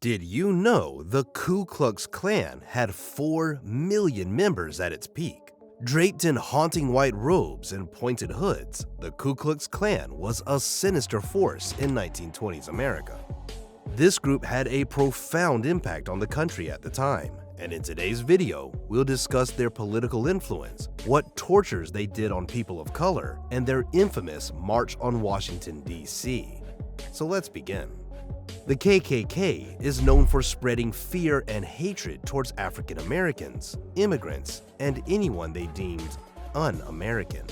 Did you know the Ku Klux Klan had 4 million members at its peak? Draped in haunting white robes and pointed hoods, the Ku Klux Klan was a sinister force in 1920s America. This group had a profound impact on the country at the time, and in today's video, we'll discuss their political influence, what tortures they did on people of color, and their infamous March on Washington, D.C. So let's begin. The KKK is known for spreading fear and hatred towards African Americans, immigrants, and anyone they deemed un-American.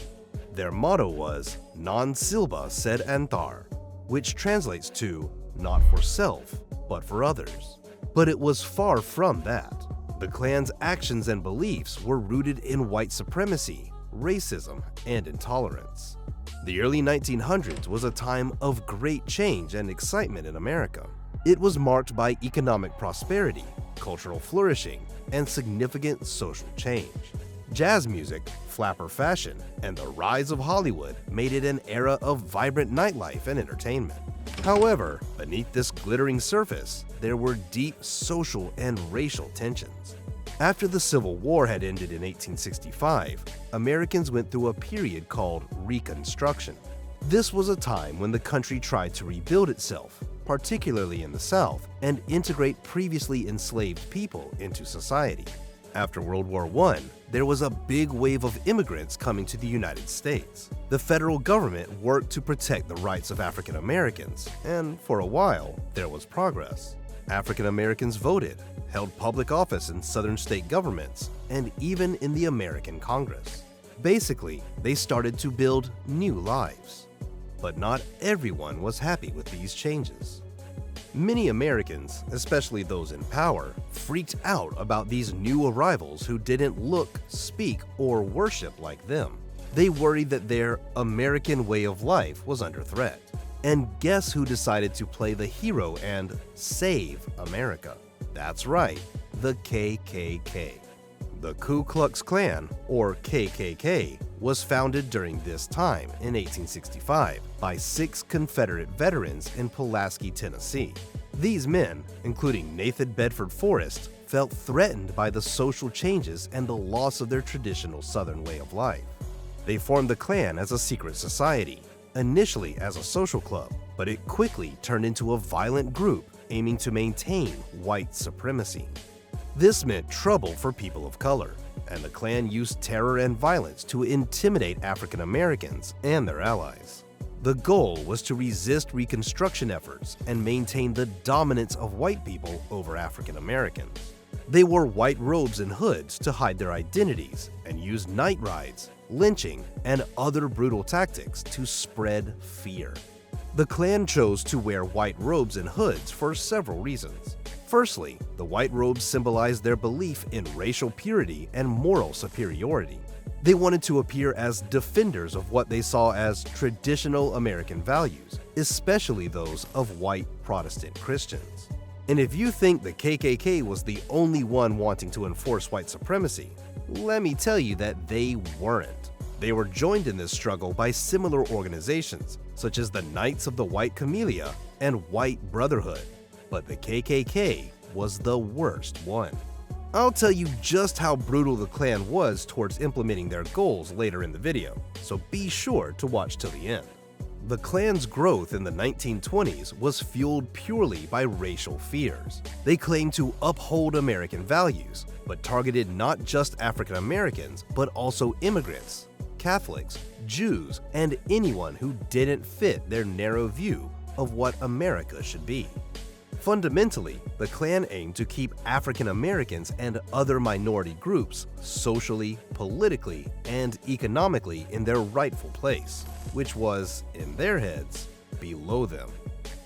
Their motto was Non Silba Sed Anthar, which translates to not for self, but for others. But it was far from that. The Klan's actions and beliefs were rooted in white supremacy, racism, and intolerance. The early 1900s was a time of great change and excitement in America. It was marked by economic prosperity, cultural flourishing, and significant social change. Jazz music, flapper fashion, and the rise of Hollywood made it an era of vibrant nightlife and entertainment. However, beneath this glittering surface, there were deep social and racial tensions. After the Civil War had ended in 1865, Americans went through a period called Reconstruction. This was a time when the country tried to rebuild itself, particularly in the South, and integrate previously enslaved people into society. After World War I, there was a big wave of immigrants coming to the United States. The federal government worked to protect the rights of African Americans, and for a while, there was progress. African Americans voted, held public office in southern state governments, and even in the American Congress. Basically, they started to build new lives. But not everyone was happy with these changes. Many Americans, especially those in power, freaked out about these new arrivals who didn't look, speak, or worship like them. They worried that their American way of life was under threat. And guess who decided to play the hero and save America? That's right, the KKK. The Ku Klux Klan, or KKK, was founded during this time in 1865 by 6 Confederate veterans in Pulaski, Tennessee. These men, including Nathan Bedford Forrest, felt threatened by the social changes and the loss of their traditional Southern way of life. They formed the Klan as a secret society, initially as a social club, but it quickly turned into a violent group aiming to maintain white supremacy. This meant trouble for people of color, and the Klan used terror and violence to intimidate African Americans and their allies. The goal was to resist Reconstruction efforts and maintain the dominance of white people over African Americans. They wore white robes and hoods to hide their identities and used night rides, lynching, and other brutal tactics to spread fear. The Klan chose to wear white robes and hoods for several reasons. Firstly, the white robes symbolized their belief in racial purity and moral superiority. They wanted to appear as defenders of what they saw as traditional American values, especially those of white Protestant Christians. And if you think the KKK was the only one wanting to enforce white supremacy, let me tell you that they weren't. They were joined in this struggle by similar organizations, such as the Knights of the White Camellia and White Brotherhood. But the KKK was the worst one. I'll tell you just how brutal the Klan was towards implementing their goals later in the video, so be sure to watch till the end. The Klan's growth in the 1920s was fueled purely by racial fears. They claimed to uphold American values, but targeted not just African Americans, but also immigrants, Catholics, Jews, and anyone who didn't fit their narrow view of what America should be. Fundamentally, the Klan aimed to keep African Americans and other minority groups socially, politically, and economically in their rightful place, which was, in their heads, below them.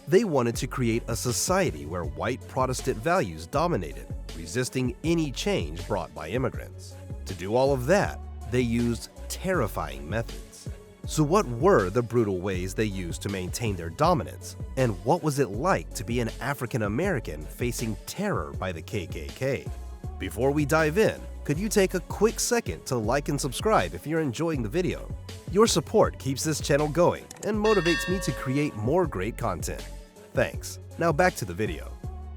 They wanted to create a society where white Protestant values dominated, resisting any change brought by immigrants. To do all of that, they used terrifying methods. So what were the brutal ways they used to maintain their dominance, and what was it like to be an African American facing terror by the KKK? Before we dive in, could you take a quick second to like and subscribe if you're enjoying the video? Your support keeps this channel going and motivates me to create more great content. Thanks. Now back to the video.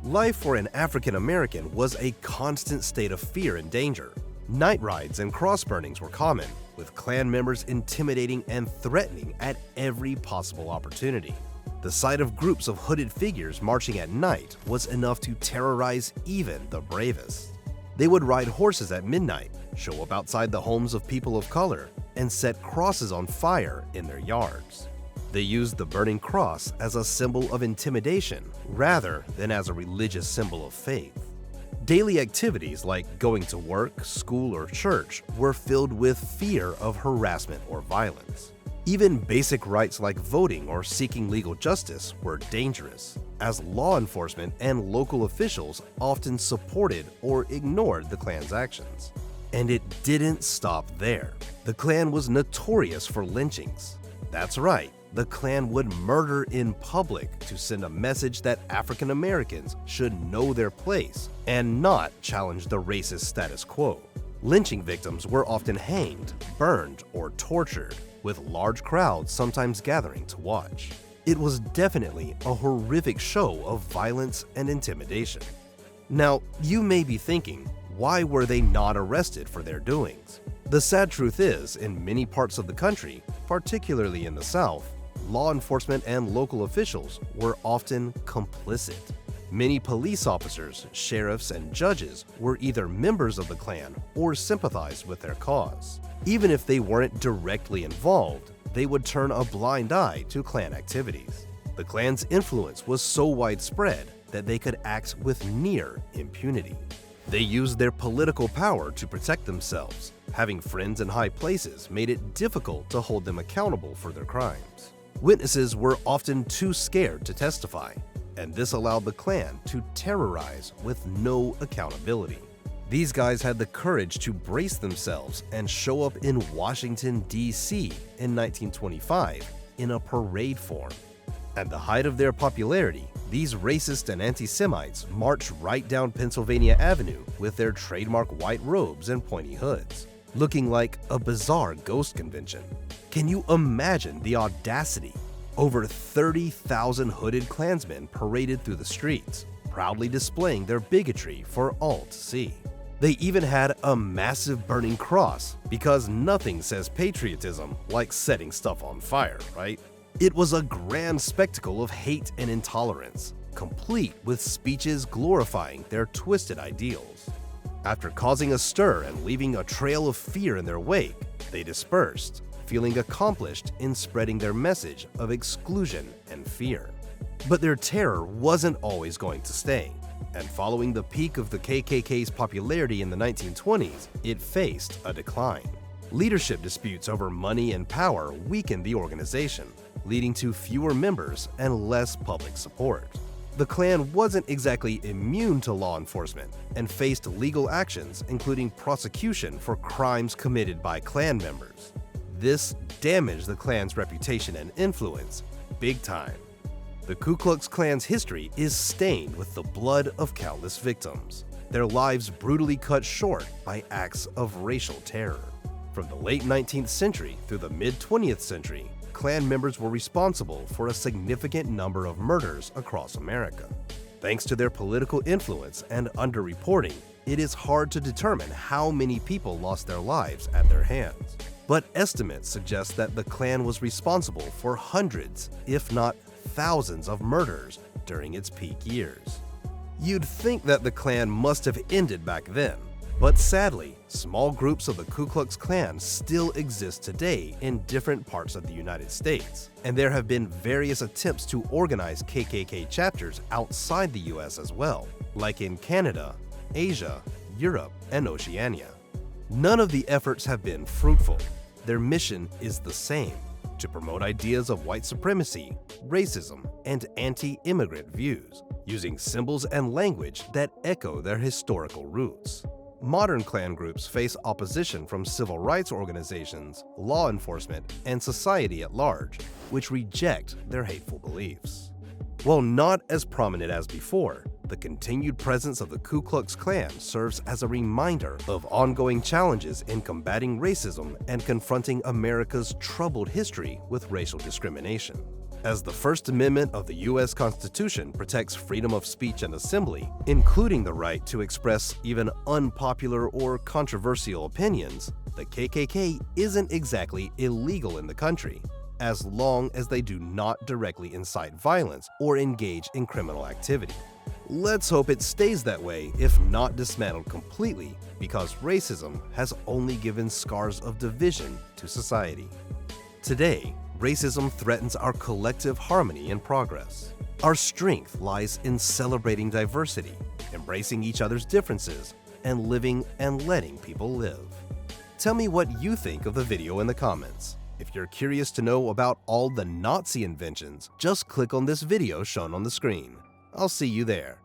Life for an African American was a constant state of fear and danger. Night rides and cross burnings were common, with Klan members intimidating and threatening at every possible opportunity. The sight of groups of hooded figures marching at night was enough to terrorize even the bravest. They would ride horses at midnight, show up outside the homes of people of color, and set crosses on fire in their yards. They used the burning cross as a symbol of intimidation rather than as a religious symbol of faith. Daily activities like going to work, school, or church were filled with fear of harassment or violence. Even basic rights like voting or seeking legal justice were dangerous, as law enforcement and local officials often supported or ignored the Klan's actions. And it didn't stop there. The Klan was notorious for lynchings. That's right, the Klan would murder in public to send a message that African Americans should know their place and not challenge the racist status quo. Lynching victims were often hanged, burned, or tortured, with large crowds sometimes gathering to watch. It was definitely a horrific show of violence and intimidation. Now, you may be thinking, why were they not arrested for their doings? The sad truth is, in many parts of the country, particularly in the South, law enforcement and local officials were often complicit. Many police officers, sheriffs, and judges were either members of the Klan or sympathized with their cause. Even if they weren't directly involved, they would turn a blind eye to Klan activities. The Klan's influence was so widespread that they could act with near impunity. They used their political power to protect themselves. Having friends in high places made it difficult to hold them accountable for their crimes. Witnesses were often too scared to testify, and this allowed the Klan to terrorize with no accountability. These guys had the courage to brace themselves and show up in Washington, D.C. in 1925 in a parade form. At the height of their popularity, these racist and anti-Semites marched right down Pennsylvania Avenue with their trademark white robes and pointy hoods, looking like a bizarre ghost convention. Can you imagine the audacity? Over 30,000 hooded Klansmen paraded through the streets, proudly displaying their bigotry for all to see. They even had a massive burning cross, because nothing says patriotism like setting stuff on fire, right? It was a grand spectacle of hate and intolerance, complete with speeches glorifying their twisted ideals. After causing a stir and leaving a trail of fear in their wake, they dispersed, feeling accomplished in spreading their message of exclusion and fear. But their terror wasn't always going to stay, and following the peak of the KKK's popularity in the 1920s, it faced a decline. Leadership disputes over money and power weakened the organization, leading to fewer members and less public support. The Klan wasn't exactly immune to law enforcement and faced legal actions, including prosecution for crimes committed by Klan members. This damaged the Klan's reputation and influence big time. The Ku Klux Klan's history is stained with the blood of countless victims, their lives brutally cut short by acts of racial terror. From the late 19th century through the mid-20th century, Klan members were responsible for a significant number of murders across America. Thanks to their political influence and underreporting, it is hard to determine how many people lost their lives at their hands. But estimates suggest that the Klan was responsible for hundreds, if not thousands, of murders during its peak years. You'd think that the Klan must have ended back then, but sadly, small groups of the Ku Klux Klan still exist today in different parts of the United States, and there have been various attempts to organize KKK chapters outside the US as well, like in Canada, Asia, Europe, and Oceania. None of the efforts have been fruitful. Their mission is the same: to promote ideas of white supremacy, racism, and anti-immigrant views, using symbols and language that echo their historical roots. Modern Klan groups face opposition from civil rights organizations, law enforcement, and society at large, which reject their hateful beliefs. While not as prominent as before, the continued presence of the Ku Klux Klan serves as a reminder of ongoing challenges in combating racism and confronting America's troubled history with racial discrimination. As the First Amendment of the U.S. Constitution protects freedom of speech and assembly, including the right to express even unpopular or controversial opinions, the KKK isn't exactly illegal in the country, as long as they do not directly incite violence or engage in criminal activity. Let's hope it stays that way, if not dismantled completely, because racism has only given scars of division to society. Today, racism threatens our collective harmony and progress. Our strength lies in celebrating diversity, embracing each other's differences, and living and letting people live. Tell me what you think of the video in the comments. If you're curious to know about all the Nazi inventions, just click on this video shown on the screen. I'll see you there.